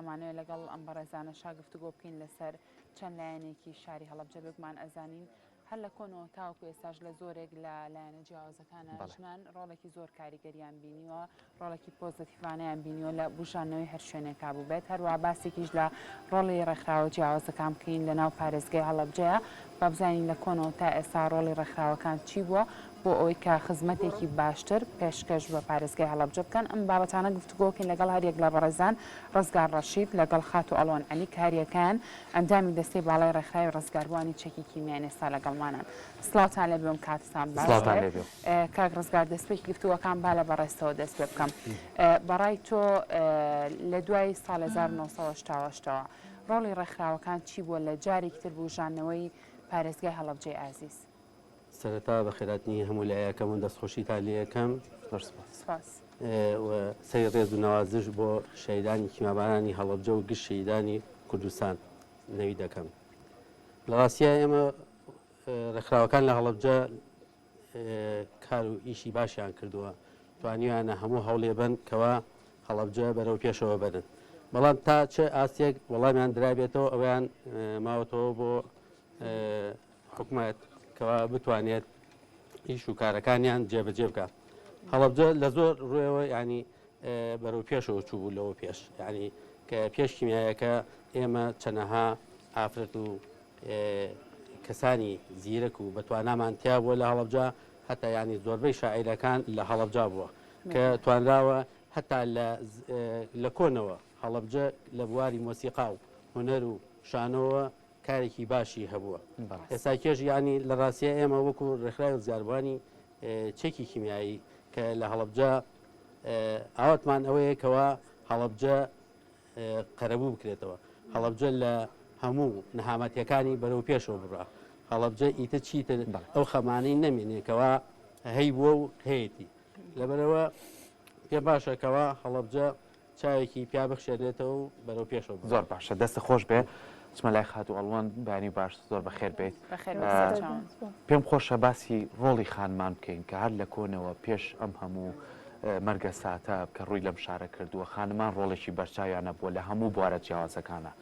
ئەمانەوە لەگەڵ ئەم بەڕێزانە شاگفتوگۆ بکەین لەسەر چەند لایەنێکی شاری هەڵەبجە بێکمان ئەزانین هەر لە کۆنەوە تاوکو ئێستاش لە زۆرێک لە لایەنە جیاوازەکانە ژنان ڕۆڵێکی زۆر کاریگەریان بینیوە ڕۆڵێکی پۆزتیڤانەیان بینیوە لە بژانەوەی هەر شوێنێکا بوو بێت هەروە باسێکیش لە ڕۆڵی ڕێکخراوە جیاوازەکان بکەین لە ناو پارێزگای هەڵەبجەیە با بزانین لە کۆنەوە تا ئێستا ڕۆڵی ڕێکخراوەکان چی بووە بۆ ئەوەی کە خزمەتێکی باشتر پێشکەش بە پارێزگای هەڵەبجە بکەن ئەم بابەتانە گفتوگۆکەین لەگەڵ هەریەک لە بەڕێزان ڕزگار ڕەشید لەگەڵ خات و ئەڵۆن عەلی کاریەکان ئەندامی دەستەی باڵای ڕێکخراوی ڕزگاربووانی چەکی کیمیایی ئێستا لەگەڵمانن سڵاوتان لێ بێم کاتتان باش کاک ڕزگار دەستپێکی گفتوگەکان با لە بەڕێستەوە دەست پێ بکەم بەڕای تۆ لە دوای ساڵ 1970ەوە ڕۆڵی ڕێکخراوەکان چی بووە لە جارێکی تر بژانەوەی پارێزگای هەڵەبجەی ئازیز سەرەتا بە خێراتنی هەموو لایەکەم و دەستخۆشیتان لێ یەکەم سەی ڕێز و نەوازش بۆ شەیدانی کیمابارانی هەڵەبجە و گشت شەیدانی کوردستان نەوی دەکەم لە ڕاستیە ئێمە ڕێکخراوەکان لە هەڵەبجە کار و ئیشی باشیان کردووە توانیویانە هەموو هەوڵێ بن کەوا هەڵەبجە بەرەو پێشەوە بەرن بەڵام تا چه ئاستێک وەڵامیان درابێتەوە ئەویان ماوەتەوە بۆ حکوومەت کەوا بتوانێت ئیش و کارەکانیان جێبەجێ بکات هەڵەبجە لە زۆر ڕوێەوە ینی بەرەو پێشەوە چوو بوو لەوە پێش ینی کە پێش کیمیایەکە ئێمە چەنەها ئافرەت و کەسانی زیرەک و بەتوانامان تیا بووە لە هەڵەبجە هەتا ینی زۆربەی شاعیرەکان لە هەڵەبجە بووە کە توانراوە هەتا لە کۆنەوە هەڵەبجە لە بواری مۆسیقا و هونەر و شانەوە کارێکی باشی هەبووە ئێستا کێژ ینی لە ڕاستیە ئێمە وەکو ڕێکخراوی ڕزگاربووانی چەکی کیمیایی کە لە هەڵەبجە ئاواتمان ئەوەیە کەوا هەڵەبجە قەرەبوو بکرێتەوە هەڵەبجە لە هەموو نەهامەتیەکانی بەرەو پێشەوە بڕا هەڵەبجە ئیتر چیتر ئەو خەمانەی نەمێنێکەوە هەی بووە و هەیەی لەبەرەوە پێ باشەکەوە هەڵەبجە چاوێکی پیا بخشێنێتەوە و بەرەو پێشەوە زۆر باشە دەستە خۆش بێ چمە لای خات و ئەڵوان بانی باش زۆر بەخێر بێت پێم خۆشە باسی ڕۆڵی خانمان بکەین کە هەر لە کۆنەوە پێش ئەم هەموو مەرگە ساتە کە ڕووی لەم شارە کردووە خانمان ڕۆڵێکی بەرچاویانە بووە لە هەموو بوارە جیاوازەکانە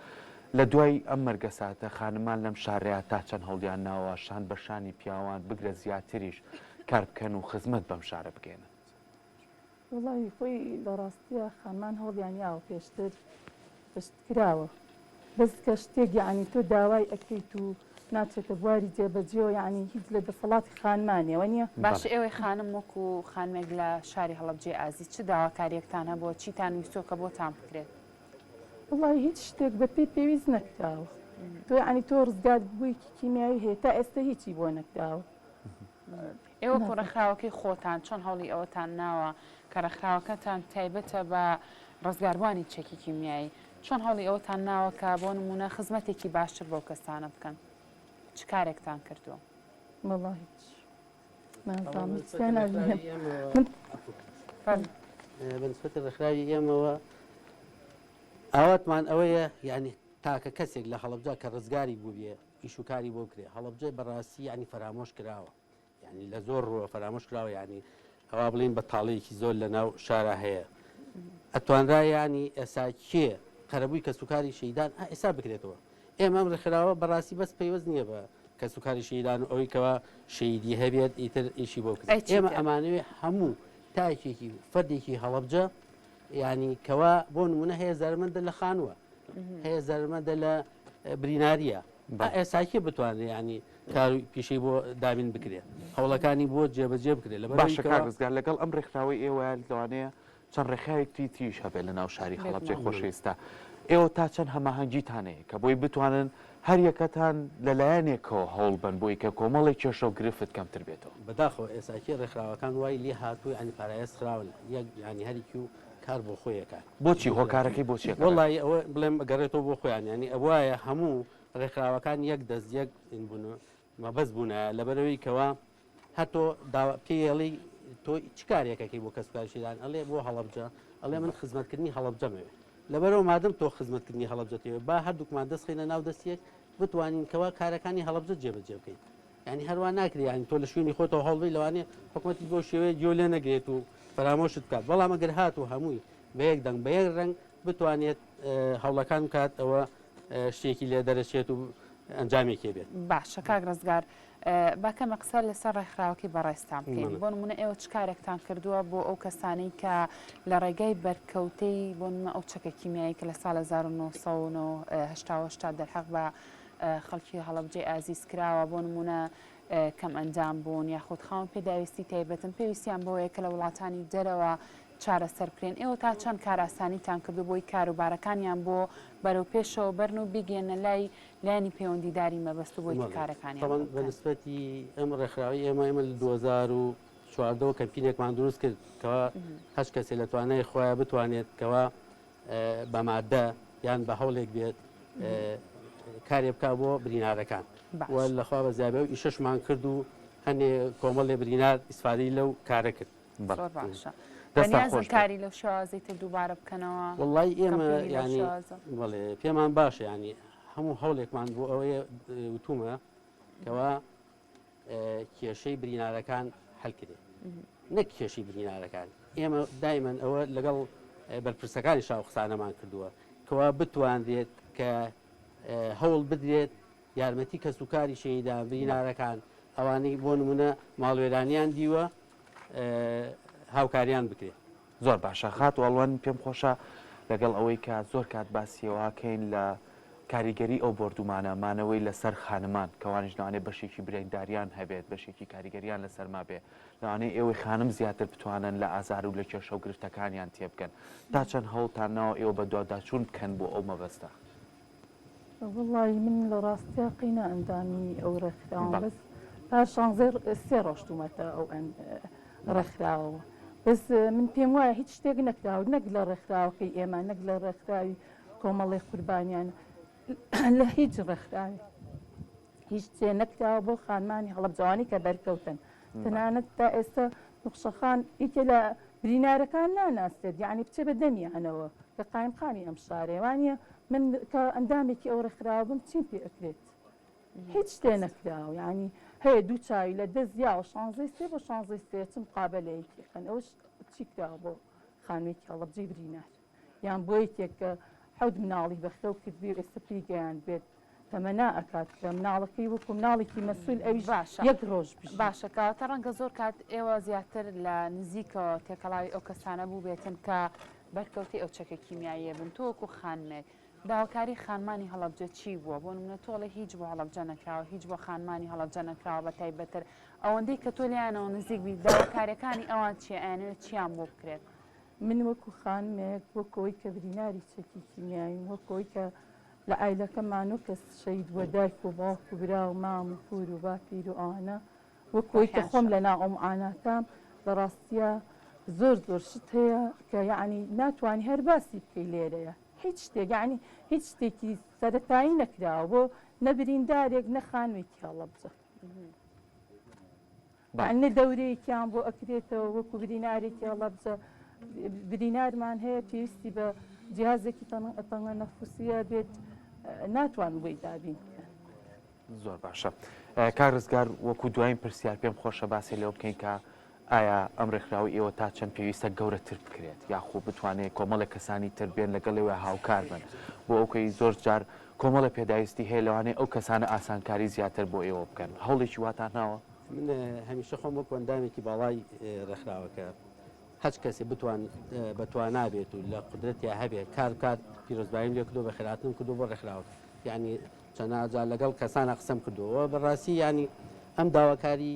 لە دوای ئەم مەرگە ساتە خانمان لەم شارەیە تا چەند هەڵیان ناوە شان بەشانی پیاوان بگرە زیاتریش کار بکەن و خزمەت بەم شارە بگەێنن وڵی خۆی لە ڕاستیە خانمان هەڵیانیاوە پێشتر پشتکراوە بەس کە شتێک یعنی تۆ داوای ئەەکەیت و ناچێتە بواری جێبەجێەوە ینی هیچ لە دەسەڵاتی خانمانیەوە نییە باش ئێوەی خانم وەکو خانمێک لە شاری هەڵەبجێ ئازیز چ داواکاریەکتانە بۆ چیتان ویستۆکە بۆتان بکرێت وڵی هیچ شتێک بە پێی پێویست نەکراوە تۆ ینی تۆ ڕزگار بوویکی کیمیایی هەیە تا ئێستا هیچی بۆ نەکراوە ئێوە کۆ ڕێکخراوەکەی خۆتان چۆن هەوڵی ئەوەتان ناوە کە ڕێکخراوەکەتان تایبەتە بە ڕزگاربووانی چەکی کیمیایی چۆن هەوڵی ئەوەتان ناوە کە بۆ نمونە خزمەتێکی باشتر بۆ کەسانە بکەن چ کارێکتان کردووە وڵی هیچ بەنسبەتە ڕێکخراوی ئێمەوە ئاواتمان ئەوەیە ینی تاکە کەسێک لە هەڵەبجە کە ڕزگاری بوو بێ ئیشوکاری بۆ بکرێ هەڵەبجە بەڕاستی ینی فەرامۆش کراوە ینی لە زۆر ڕووە فەرامۆش کراوە ینی ئەوا بڵین بە تاڵەیەکی زۆر لە ناو شارە هەیە ئەتوانرا ینی ئێسا کێ قەرەبووی کەسوکاری شەیدان ئێستا بکرێتەوە ئێمە ئەم ڕێکخراوە بەڕاستی بەس پەیوەست نییە بە کەسوکاری شەیدان و ئەوەی کەوا شەیدی هەبێت ئیتر ئیشی بۆ بکرێت ئێمە ئەمانەوێ هەموو تایکێکی فەردێکی هەڵەبجە ینی کەوا بۆ نمونە هەیە زەرمەندە لە خانووە هەیە زەرمەندە لە بریناریە ئێساکی بتوانێت ینی کار پیشەی بۆ دابین بکرێت هەوڵەکانی بۆ جێبەجێ بکرێت لە باشە کار ڕزگار لەگەڵ ئەم ڕێکخراوەی ئێوە لەوانەیە چەند ڕێکخراوێکی تریش هەبێت لە ناو شاری هەڵەبجەی خۆشەویستە ئێوە تا چەند هەماهەنگیتانەیە کە بۆی بتوانن هەر یەکەتان لەلایەنێکەوە هەوڵ بن بۆی کە کۆمەڵی کێشە و گرفت کەمتر بێتەوە بەداخەوە ئێساکی ڕێکخراوەکان وای لێ هاتووی ئەنی پارایەس خراون یەک ینی هەریکی و کار بۆ خۆیەکە بۆچی هۆکارەکەی بۆچی وڵی ئەوە بڵێم گەڕێتەوە بۆ خۆیان ینی ئەوایە هەموو ڕێکخراوەکان یەک دەست یەک بوون مەبەز بوونە لەبەرەوەی کەوا هەتۆ پێڵی تۆ چ کارێکەکەی بۆ کەسکارشیدان ئەڵێ بۆ هەڵەبجە ئەڵێ من خزمەتکردنی هەڵەبجەمەوێ لەبەرەوە مادەم تۆ خزمەتکردنی هەڵەبجەتەوە با هەردووکمان دەستخینە ناو دەستێک بتوانین کەوا کارەکانی هەڵەبجە جێبەجێ بکەین ینی هەروە ناکری ینی تۆ لە شوێنی خۆتەوە هەڵبی لەوانێ حکوومەتی بۆ شێوەیە گوێ لێ نەگرێت و فەرامۆشت بکات بەڵام ئەگەر هات و هەمووی بە یەک دەنگ بە یەک ڕنگ بتوانێت هەوڵەکان بکات ئەوە شتێکی لێ دەرەچێت و ئەنجامێکی بێت. باشە کاک ڕزگار باکەمە قسە لەسەر ڕێکخراوەکی بەڕێستان بکەین بۆ نمونە ئێوە چ کارێکتان کردووە بۆ ئەو کەسانەی کە لە ڕێگای بەرکەوتەی بۆ نمە ئەو چەکە کیمیایی کە لە ساڵ 1970 دەرحەق بە خەڵکی هەڵەبجەی ئازیز کراوە بۆ نمونە کەم ئەنجام بوون یاخود خاوەن پێداویستی تایبەتن پێویستیان بۆیە کە لە وڵاتانی دەرەوە چارەسەر بکرێن. ئێوە تا چەند کاراسانیتان کردو بۆی کاروبارەکانیان بۆ بەرەو پێشەوە بەرن و بگێنە لایانی پەیوەندیداری مەبەست و بۆی کارەکانی بەنسبەتی ئەم ڕێکخراوی ئێمە لە 2014 کەمپینێکمان دروست کرد کەوا هەش کەسێک لە توانای خۆیان بتوانێت کەوا بە مادە یان بە هەوڵێک بێت کارێ بکە بۆ برینارەکان لەخوا بە زیابێ و ئیشەشمان کرد و هەنێ کۆمەڵێ برینار ئیسفادەی لەو کارە کرد. دەستان کاری لەو شازەی تر دووبارە بکەنەوە وڵی ئێمە ینی پێمان باشە ینی هەموو هەوڵێکمان بۆ ئەوەیە وتومە کەوا کێشەی برینارەکان هەلکرێت نەک کێشی برینارەکان. ئێمە دایمەن ئەوە لەگەڵ بەرپرسەکانی شاوخسانەمان کردووە کەوا بتوانێت کە هەوڵ بدرێت یارمەتی کەس و کاری شەیدا برینارەکان ئەوانەی بۆ نمونە ماڵوێرانیان دیوە هاوکاریان بکرێت. زۆر باشە خات و ئەڵوان پێم خۆشە لەگەڵ ئەوەی کە زۆر کات باسیەوەکەین لە کاریگەری ئەو بردومانەمانەوەی لەسەر خانمان کەوانش لەوانێ بەشێکی برێنگداریان هەبێت بەشێکی کاریگەریان لەسەرما بێ لەوانەیە ئێوەی خانم زیاتر بتوانن لە ئازار و لە کێشە و گرفتەکانیان تێبکەن تا چەند هەوڵتانەوە ئێوە بە دوواداچوون بکەن بۆ ئەو مەبەستە. وڵی من لە ڕاستیا قینە ئەندامی ئەو ڕێکخراوە بەس پاشان سێ ڕۆشتومەتە ئەو ڕێکخراوەوە بەس من پێم وایە هیچ شتێک نەکراوە نەک لە ڕێکخراوەکەی ئێمە نەک لە ڕێکخراوی کۆمەڵی قوربانیان لە هیچ ڕێکخراوی هیچ شتێ نەکراوە بۆ خانمانی هەڵەبجەوانی کە بەرکەوتن تەنانەت تا ئێستا نوقشەخان ئیکە لە برینارەکان ناناستێت یعنی بچێ بە دەمیانەوە کە قایمقامی ئەم شارێوانە من کە ئەندامێکی ئەو ڕێکخراوە بم چیم پێ ئەکرێت هیچ شتێ نەکراوە ینی هەیە دوو چاوی لە دەستیا و 16 بۆ 16 چم قابلەیەکیخەن ئەوش چی کراوە بۆ خانوێکی هەڵەبجەی برینار یان بۆ یەکێک کە حەود مناڵی بەخێو کردبی ئێستا پێیگەیان بێت تەمەنا ئەکات کە مناڵەکەی وەکو مناڵێکی مەسئول ئەویش یەک ڕۆژ باشە کاتە ڕەنگە زۆر کات ئێوە زیاتر لە نزیکەوە تێکەڵاوی ئەو کەسانە بوو بێتن کە بەرکەوتی ئەو چەکە کیمیاییە بن تۆ وەکو خانمێک داواکاری خانمانی هەڵەبجە چی بووە بۆ نمونە تۆڵێ هیچ بۆ هەڵەبجە نەکراوە هیچ بۆ خانمانی هەڵەبجە نەکراوە بە تایبەتر ئەوەندەی کە تۆ لیانەوە نزیک بی داواکاریەکانی ئەوان چیە ئەیانەوێت چیان بۆ بکرێت. من وەکو خانمێک وەکەوەی کە بریناری چەکی کیمیایی وەکەوەی کە لە ئایلەکەمان و کەس شەید وە دایک و باوک و برا و مام و پور و باپیر و ئەوانە وەکەوەی کە خۆم لە ناو ئەو معاناتام بەڕاستیە زۆر شت هەیە کە یعنی ناتوانانی هەر باسی بکەی لێرەیە هیچ شتێک یعنی هیچ شتێکی سەرەتایی نەکراوە بۆ نەبریندارێک نەخانوێکی هەڵەبجە نە دەورەیەکیان بۆ ئەکرێتەوە وەکو برینارێکی هەڵەبجە برینارمان هەیە پێویستی بە جیازێکی تەنگە نەفوسیە بێت ناتوان بۆی دابین بکەن. زۆر باشە کار ڕزگار وەکو دوایین پرسیار پێم خۆشە باسی لەو بکەین کە ئایا ئەم ڕێکخراوی ئێوە تا چەند پێویستە گەورەتر بکرێت یاخۆ بتوانێت کۆمەڵە کەسانی تر بێن لەگەڵەوە هاوکار بن بۆ ئەوکەی زۆر جار کۆمەڵە پێداویستی هەیە لەوانەیە ئەو کەسانە ئاسانکاری زیاتر بۆ ئێوە بکەن هەوڵێکی واتان ناوە. من هەمیشە خۆم وەکو ئەندامێکی باڵای ڕێکخراوەکە هەچ کەسێ بەتوانابێت و لە قدرەتی هەبێت کار بکات پیرۆزباییم لێ کردو بە خێراتم کردو بۆ ڕێکخراوە یعنی چەناجار لەگەڵ کەسانە قسەم کردوەوە بەڕاستی ینی ئەم داواکاری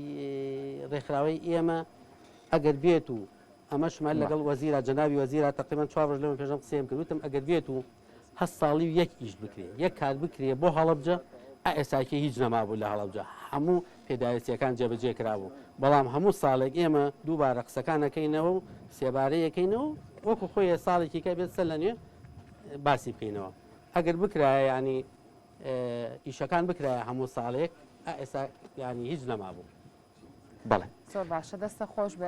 ڕێکخراوەی ئێمە ئەگەر بێت و ئەمەشمان لەگەڵ وەزیرە جەنابی وەزیرە تقریبان 4 ڕۆژ لەمە پێشەم قسەیم کردوتم ئەگەر بێت و 7 ساڵی و یەک ئیش بکرێت یەک کار بکرێت بۆ هەڵەبجە ئێستاکە هیچ نەمابوو لە هەڵەبجە هەموو پێداویستیەکان جێبەجێ کرابوو بەڵام هەموو ساڵێک ئێمە دووبارە قسەکانەکەینەوە و سێبارەیەکەینەوە وەکو خۆی ساڵێکی کە بێت سەر لە نوێ باسی بکەینەوە ئەگەر بکرایە ینی ئیشەکان بکرایە هەموو ساڵێک ئێستا ینی هیچ نەمابوو. بەڵێ زۆر باشە دەستە خۆش بێ